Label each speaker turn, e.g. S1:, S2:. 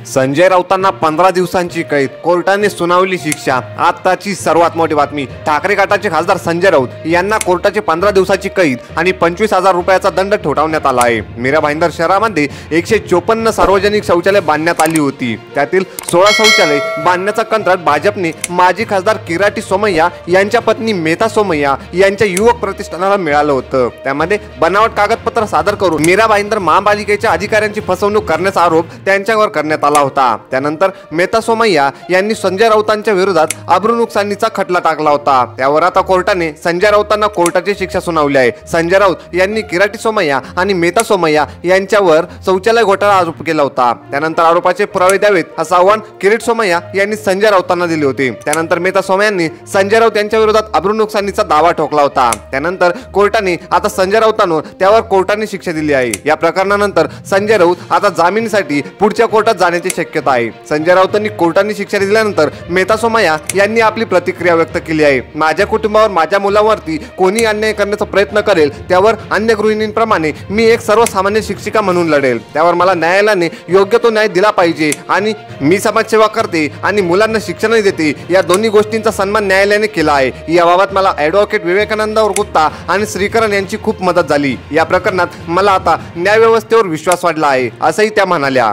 S1: संजय राऊतांना 15 दिवसांची कैद, कोर्टाने सुनावली शिक्षा। आताची सर्वात मोठी बातमी, ठाकरे गटाचे खासदार संजय राऊत यांना कोर्टाचे 15 दिवसाची कैद आणि 25,000 रुपयाचा दंड ठोठावण्यात आला आहे। मीरा भाईंदर शहरामध्ये 154 सार्वजनिक शौचालय बांधण्यात आली होती। त्यातील 16 शौचालय बांधण्याचा कंत्राट भाजपने माजी खासदार किराटी सोमय्या यांच्या पत्नी मेधा सोमय्या यांच्या युवक प्रतिष्ठानाला मिळालं होतं। त्यामध्ये बनावट कागदपत्र सादर करून मीरा भाईंदर महापालिकेच्या अधिकाऱ्यांची फसवणूक करण्याचा आरोप त्यांच्यावर करण्यात आला होता। त्यानंतर मेधा सोमय्या यांनी संजय राऊतांच्या विरोधात अब्रू नुकसानीचा खटला टाकला होता। त्यावर आता कोर्टाने संजय राऊतांना कोर्टाची शिक्षा सुनावली आहे। संजय राऊत यांनी किराटी सोमय्या आणि मेधा सोमय्या यांच्यावर शौचालय घोटाळा आरोप केला होता। त्यानंतर आरोपाचे पुरावे द्यावेत असं आव्हान किरीट सोमय्या यांनी संजय राऊतांना दिले होते। त्यानंतर मेधा सोमय्यांनी संजय राऊत यांच्या विरोधात अब्रू नुकसानीचा दावा ठोकला होता। त्यानंतर कोर्टाने आता संजय राऊतांवर त्यावर कोर्टाने शिक्षा दिली आहे। या प्रकरणानंतर संजय राऊत आता जामिनासाठी पुढच्या कोर्टात जाण्याची शक्यता आहे। संजय राऊतांनी कोर्टाने शिक्षा दिल्यानंतर मेधा सोमय्या यांनी आपली प्रतिक्रिया व्यक्त केली आहे। माझ्या कुटुंबावर, माझ्या मुलांवरती कोणी अन्याय करण्याचा प्रयत्न करेल त्यावर अन्य गृहिणींप्रमाणे मी एक सर्वसामान्य शिक्षिका म्हणून लढेल। त्यावर मला न्यायालयाने योग्य तो न्याय दिला पाहिजे आणि मी समाजसेवा करते आणि मुलांना शिक्षणही देते। या दोन्ही गोष्टींचा सन्मान न्यायालयाने केला आहे। याबाबत मला ॲडव्होकेट विवेकानंद गुप्ता आणि श्रीकरण यांची खूप मदत झाली। या प्रकरणात मला आता न्यायव्यवस्थेवर विश्वास वाढला आहे असंही त्या म्हणाल्या।